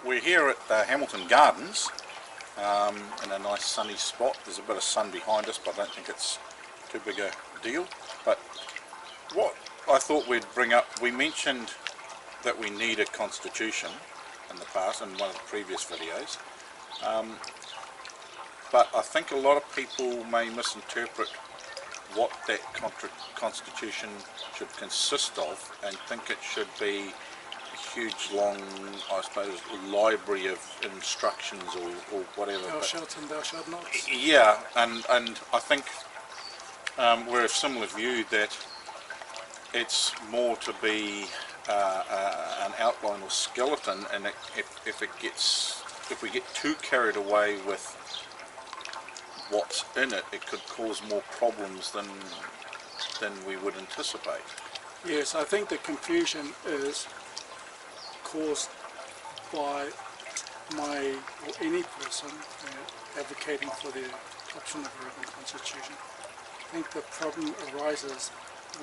We're here at Hamilton Gardens in a nice sunny spot. There's a bit of sun behind us, but I don't think it's too big a deal. But what I thought we'd bring up, we mentioned that we need a constitution in the past, in one of the previous videos. But I think a lot of people may misinterpret what that constitution should consist of and think it should be a huge, long, I suppose, library of instructions or whatever. Thou shalt and thou shalt not. Yeah, and I think we're of similar view that it's more to be an outline or skeleton, and if we get too carried away with what's in it, it could cause more problems than we would anticipate. Yes, I think the confusion is caused by any person advocating for the adoption of a written constitution. I think the problem arises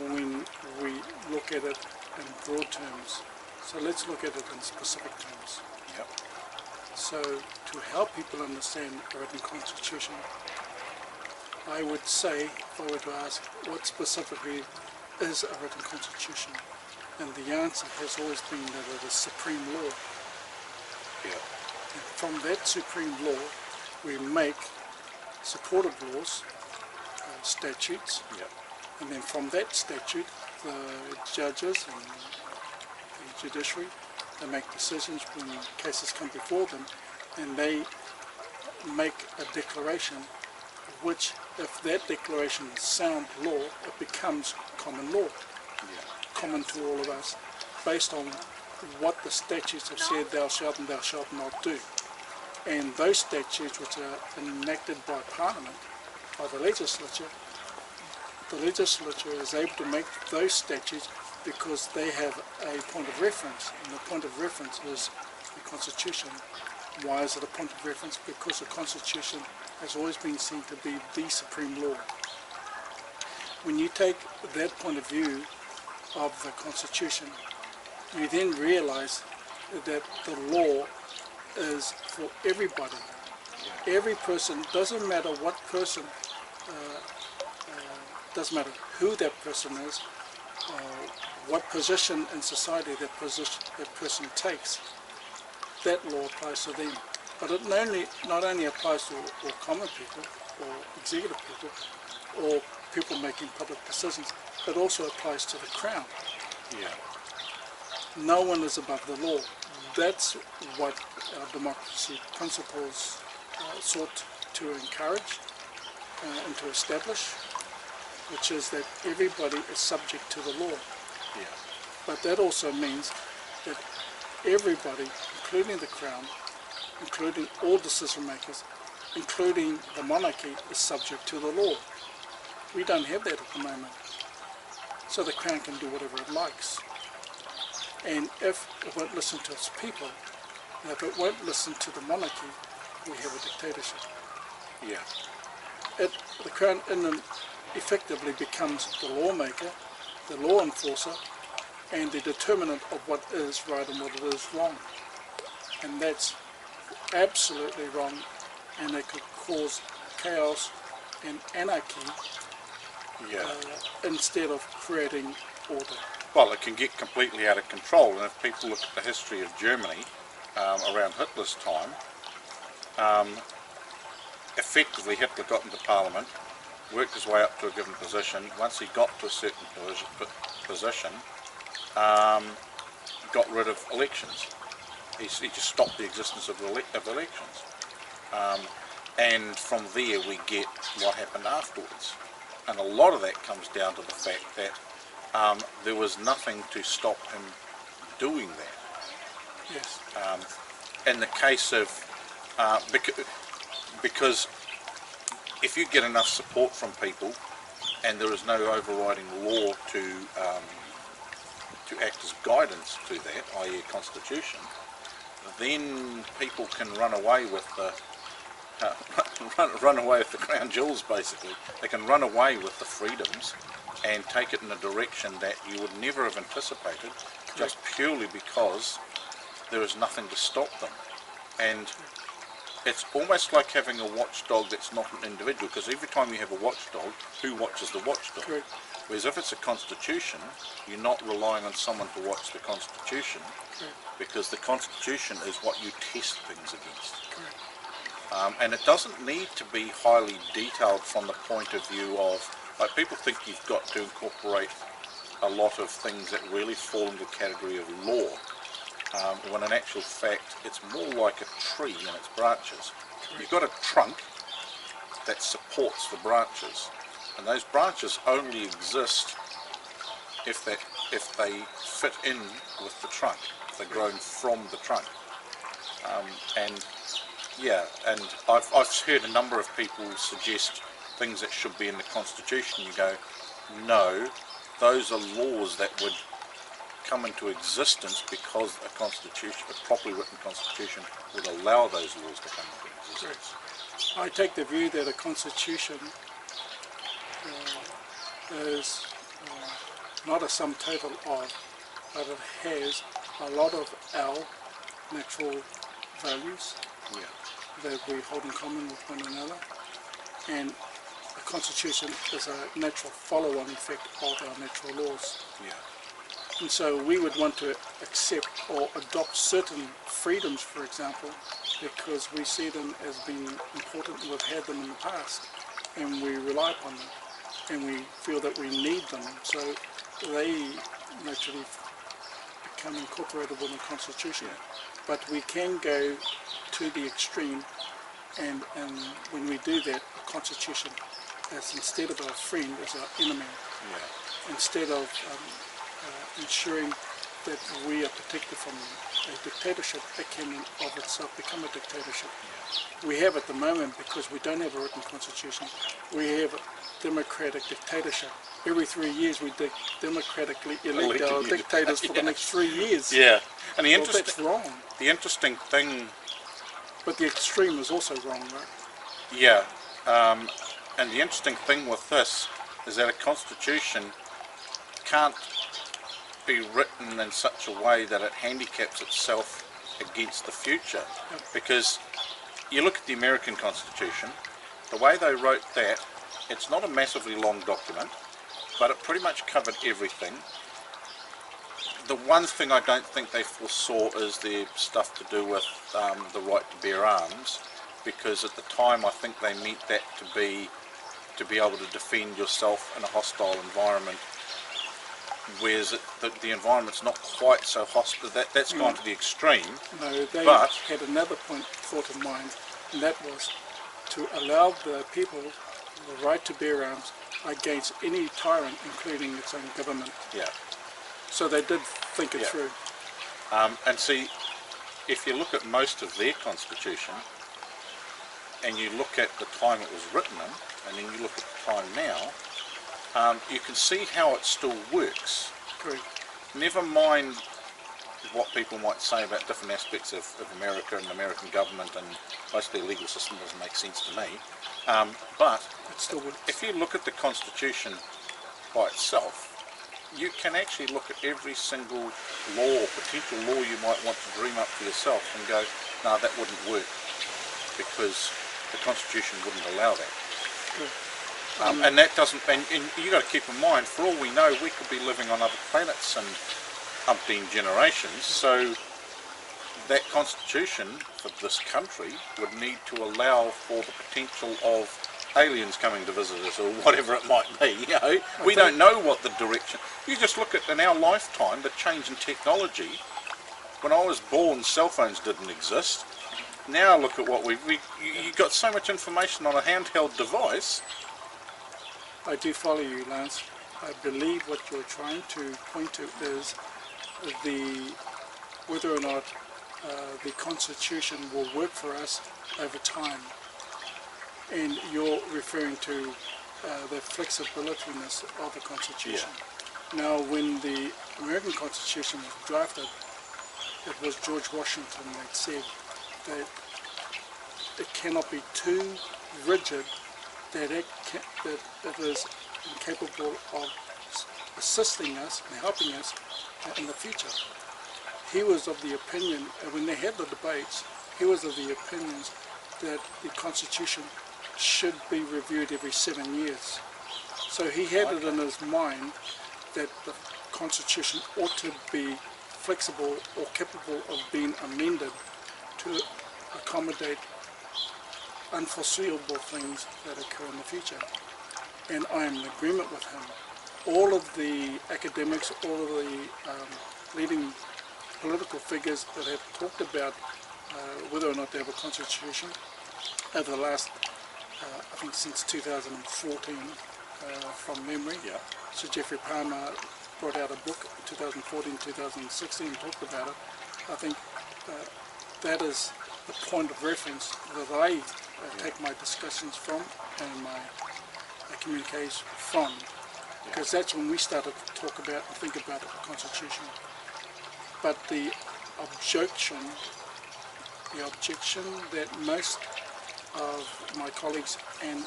when we look at it in broad terms. So let's look at it in specific terms. Yep. So to help people understand a written constitution, I would say, if I were to ask, what specifically is a written constitution? And the answer has always been that it is supreme law. Yeah. And from that supreme law, we make supportive laws, statutes, Yep. and then from that statute, the judges and the judiciary, they make decisions when cases come before them, and they make a declaration which, if that declaration is sound law, it becomes common law, common to all of us, based on what the statutes have said thou shalt and thou shalt not do. And those statutes which are enacted by Parliament, by the legislature is able to make those statutes because they have a point of reference, and the point of reference is the Constitution. Why is it a point of reference? Because the Constitution has always been seen to be the supreme law. When you take that point of view of the Constitution, you then realize that the law is for everybody. Every person, doesn't matter what person, doesn't matter who that person is, what position in society that person takes, that law applies to them. But it not only applies to all common people, or executive people, or people making public decisions, it also applies to the Crown. Yeah. No one is above the law. That's what our democracy principles sought to encourage and to establish, which is that everybody is subject to the law. Yeah. But that also means that everybody, including the Crown, including all decision makers, including the monarchy, is subject to the law. We don't have that at the moment. So the Crown can do whatever it likes. And if it won't listen to its people, and if it won't listen to the monarchy, we have a dictatorship. Yeah. The Crown effectively becomes the lawmaker, the law enforcer, and the determinant of what is right and what is wrong. And that's absolutely wrong, and it could cause chaos and anarchy instead of creating order. Well, it can get completely out of control, and if people look at the history of Germany around Hitler's time, effectively Hitler got into Parliament, worked his way up to a given position. Once he got to a certain position, got rid of elections. He just stopped the existence of elections. And from there we get what happened afterwards. And a lot of that comes down to the fact that there was nothing to stop him doing that. Yes. In the case of, because if you get enough support from people and there is no overriding law to act as guidance to that, i.e. a constitution, then people can run away with the run away with the crown jewels, basically. They can run away with the freedoms and take it in a direction that you would never have anticipated, just purely because there is nothing to stop them. And it's almost like having a watchdog that's not an individual, because every time you have a watchdog, who watches the watchdog? Correct. Whereas if it's a constitution, you're not relying on someone to watch the constitution, because the constitution is what you test things against. Correct. And it doesn't need to be highly detailed from the point of view of, like, people think you've got to incorporate a lot of things that really fall into the category of law, when in actual fact it's more like a tree and its branches. You've got a trunk that supports the branches, and those branches only exist if they fit in with the trunk, if they're grown from the trunk. And I've heard a number of people suggest things that should be in the Constitution. You go, no, those are laws that would come into existence because a constitution, a properly written constitution, would allow those laws to come into existence. I take the view that a constitution is not a sum total of, but it has a lot of our natural values that we hold in common with one another, and a constitution is a natural follow-on effect of our natural laws. And so we would want to accept or adopt certain freedoms, for example, because we see them as being important and we've had them in the past, and we rely upon them, and we feel that we need them, so they naturally become incorporated in the Constitution. But we can go to the extreme, and when we do that, a Constitution, as instead of our friend, is our enemy. Instead of ensuring that we are protected from a dictatorship, it can of itself become a dictatorship. We have at the moment, because we don't have a written constitution, we have a democratic dictatorship. Every 3 years we democratically elect our dictators for the next 3 years. And That's wrong. the interesting thing, But the extreme is also wrong, right? and the interesting thing with this is that a constitution can't be written in such a way that it handicaps itself against the future. Because you look at the American Constitution, the way they wrote that, it's not a massively long document, but it pretty much covered everything. The one thing I don't think they foresaw is the stuff to do with the right to bear arms, because at the time I think they meant that to be able to defend yourself in a hostile environment, whereas the environment's not quite so hostile. That's gone to the extreme. No, they But- had another thought in mind, and that was to allow the people the right to bear arms against any tyrant, including its own government. So they did think it through. And see, if you look at most of their constitution, and you look at the time it was written in, and then you look at the time now, you can see how it still works. Correct. Never mind what people might say about different aspects of America and the American government, and mostly the legal system doesn't make sense to me. But It still works. if you look at the Constitution by itself, you can actually look at every single law or potential law you might want to dream up for yourself and go, no, that wouldn't work, because the Constitution wouldn't allow that. And that doesn't, and you got to keep in mind, for all we know, we could be living on other planets in umpteen generations, so that Constitution for this country would need to allow for the potential of aliens coming to visit us, or whatever it might be. You know, we don't know what the direction. You just look at in our lifetime the change in technology. When I was born, cell phones didn't exist. Now look at what you got so much information on a handheld device. I do follow you, Lance. I believe what you're trying to point to is whether or not the Constitution will work for us over time. And you're referring to the flexibilityness of the Constitution. Now, when the American Constitution was drafted, it was George Washington that said that it cannot be too rigid, that it is incapable of assisting us and helping us in the future. He was of the opinion, when they had the debates, he was of the opinions that the Constitution should be reviewed every 7 years. So he had it in his mind that the Constitution ought to be flexible or capable of being amended to accommodate unforeseeable things that occur in the future. And I am in agreement with him. All of the academics, all of the leading political figures that have talked about whether or not they have a constitution over the last, I think since 2014, from memory. Yeah. Sir Geoffrey Palmer brought out a book in 2014, 2016, and talked about it. I think that is the point of reference that I take my discussions from and my communiques from, because that's when we started to talk about and think about the Constitution. But the objection that most of my colleagues and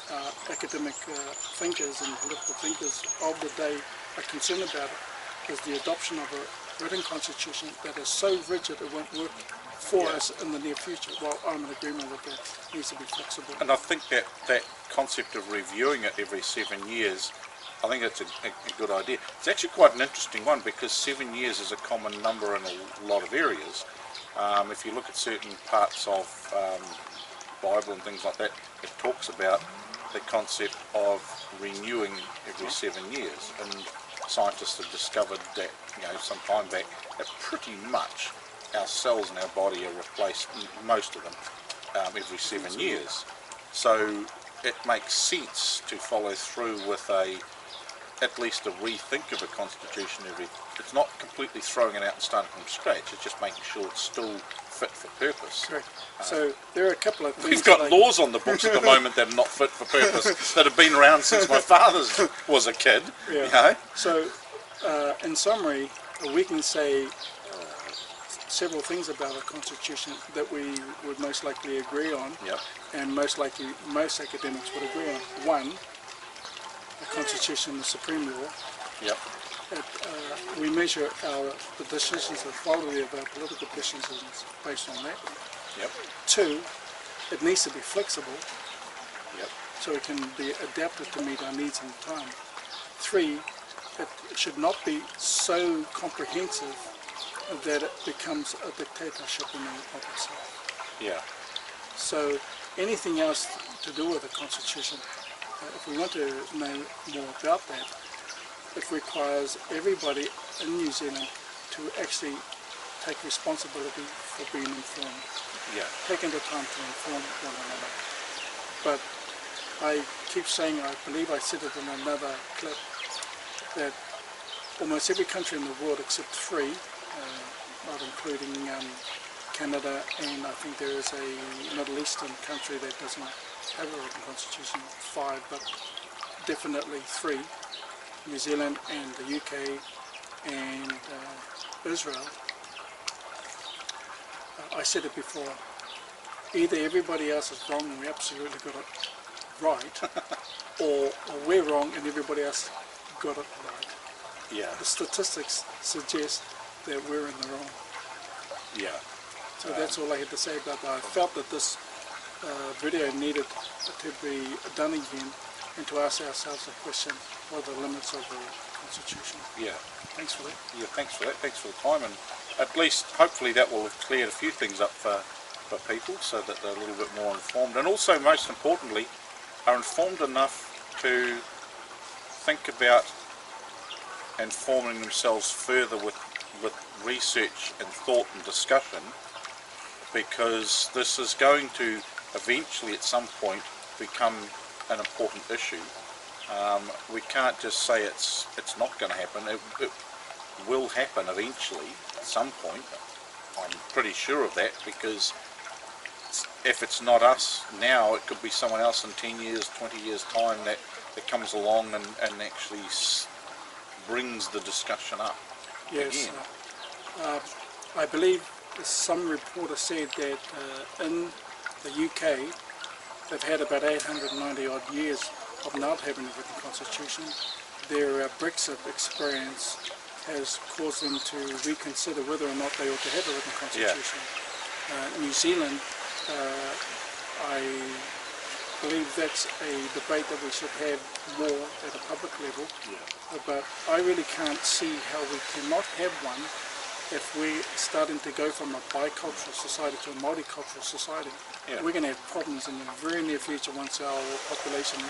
academic thinkers and political thinkers of the day are concerned about it is the adoption of a written constitution that is so rigid it won't work for us in the near future. Well, I'm in agreement with that. It needs to be flexible. And I think that concept of reviewing it every 7 years, I think that's a good idea. It's actually quite an interesting one because 7 years is a common number in a lot of areas. If you look at certain parts of Bible and things like that, it talks about the concept of renewing every 7 years. And scientists have discovered that, some time back, that pretty much our cells in our body are replaced, most of them, every 7 years. So it makes sense to follow through with at least a rethink of a constitution it's not completely throwing it out and starting from scratch, it's just making sure it's still fit for purpose. Correct. So there are a couple of things. We've got laws on the books at the moment that are not fit for purpose, that have been around since my father was a kid. Yeah. So in summary, we can say several things about a constitution that we would most likely agree on, and most likely most academics would agree on. One, the constitution is supreme law. We measure the decisions, the quality of our political decisions based on that. Two, it needs to be flexible, so it can be adapted to meet our needs and time. Three, it should not be so comprehensive that it becomes a dictatorship in and of itself. So anything else to do with the Constitution, if we want to know more about that, it requires everybody in New Zealand to actually take responsibility for being informed, taking the time to inform one another. But I keep saying, I believe I said it in another clip, that almost every country in the world except 3, not including Canada, and I think there is a Middle Eastern country that doesn't have a written constitution, 5, but definitely 3, New Zealand and the UK and Israel. I said it before, either everybody else is wrong and we absolutely got it right, or we're wrong and everybody else got it right. The statistics suggest that we're in the wrong. So that's all I had to say about that. I felt that this video needed to be done again and to ask ourselves the question, what are the limits of the Constitution? Thanks for that. Thanks for that. Thanks for the time, and at least hopefully that will have cleared a few things up for people so that they're a little bit more informed, and also most importantly are informed enough to think about informing themselves further with research and thought and discussion, because this is going to eventually at some point become an important issue. We can't just say it's not going to happen. It will happen eventually at some point. I'm pretty sure of that, because if it's not us now, it could be someone else in 10 years, 20 years time that comes along and actually brings the discussion up again. I believe some reporter said that in the UK they've had about 890 odd years of not having a written constitution. Their Brexit experience has caused them to reconsider whether or not they ought to have a written constitution. New Zealand I believe that's a debate that we should have more at a public level. But I really can't see how we cannot have one if we're starting to go from a bicultural society to a multicultural society. We're going to have problems in the very near future once our population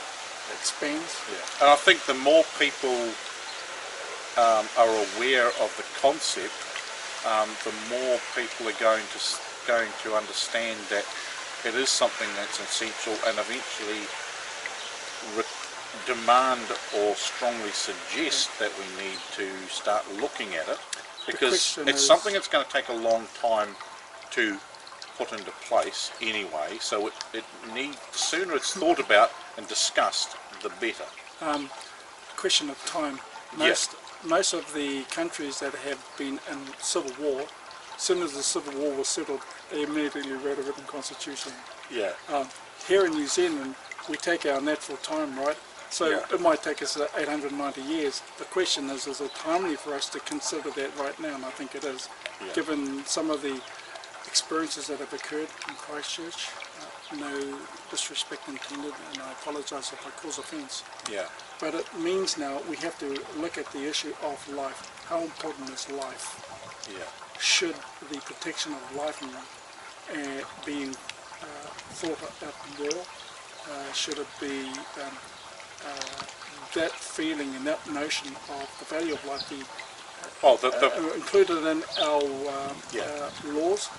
expands. And I think the more people are aware of the concept, the more people are going to understand that it is something that's essential, and eventually demand or strongly suggest that we need to start looking at it, because it's something that's going to take a long time to put into place anyway. So the sooner it's thought about and discussed, the better. Question of time. Most of the countries that have been in civil war, as soon as the civil war was settled, they immediately wrote a written constitution. Here in New Zealand, we take our natural time, right? So it might take us 890 years. The question is it timely for us to consider that right now? And I think it is, given some of the experiences that have occurred in Christchurch. No disrespect intended, and I apologise if I cause offence. But it means now we have to look at the issue of life. How important is life? Should the protection of life being thought about more? Should it be that feeling and that notion of the value of life be included in our laws?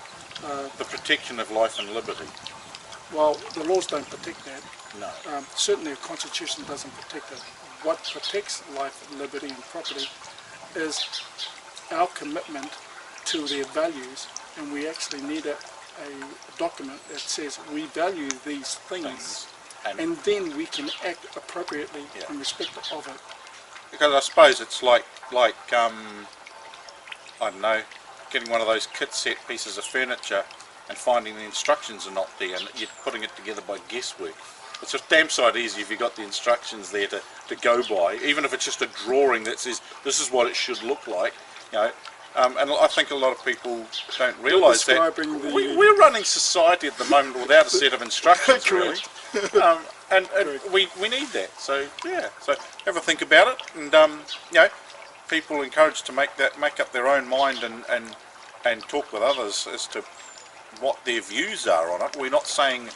The protection of life and liberty. Well, the laws don't protect that. No. Certainly a constitution doesn't protect it. What protects life, liberty and property is our commitment to their values, and we actually need a document that says we value these things, and then we can act appropriately in respect of it. Because I suppose it's like I don't know, getting one of those kit set pieces of furniture and finding the instructions are not there, and you're putting it together by guesswork. It's just damn sight easy if you've got the instructions there to go by, even if it's just a drawing that says this is what it should look like, you know. And I think a lot of people don't realise that we're running society at the moment without a set of instructions, really. And we need that. So so have a think about it, and you know, people are encouraged to make up their own mind and talk with others as to what their views are on it. We're not saying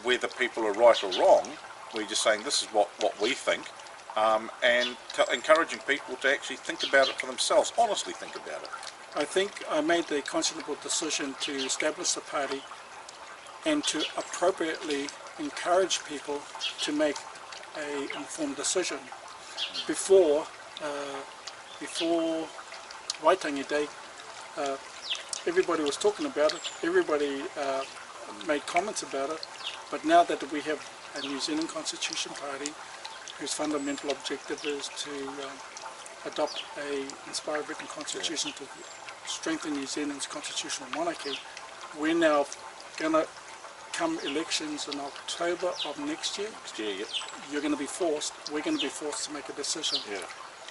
whether people are right or wrong. We're just saying this is what we think, and encouraging people to actually think about it for themselves, honestly think about it. I think I made the conscionable decision to establish the party and to appropriately encourage people to make an informed decision. Before Waitangi Day, everybody was talking about it, everybody made comments about it, but now that we have a New Zealand Constitution Party whose fundamental objective is to adopt an inspired written constitution to strengthen New Zealand's constitutional monarchy, we're now going to, come elections in October of next year, we're going to be forced to make a decision.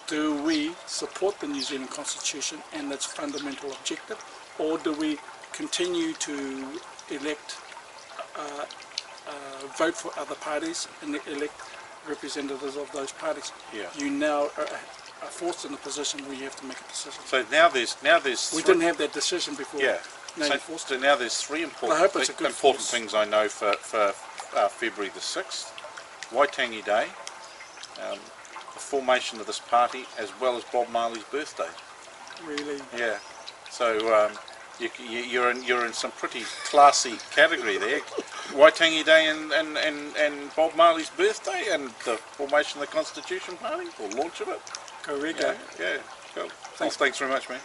Do we support the New Zealand Constitution and its fundamental objective, or do we continue to elect, vote for other parties and elect representatives of those parties? You now are forced in a position where you have to make a decision. So now there's we didn't have that decision before. So now there's three important things I know for February the 6th. Waitangi Day, the formation of this party, as well as Bob Marley's birthday. Really? Yeah. So you're in some pretty classy category there. Waitangi Day and Bob Marley's birthday and the formation of the Constitution Party, or launch of it. Correct. Yeah. Cool. Thanks very much, man.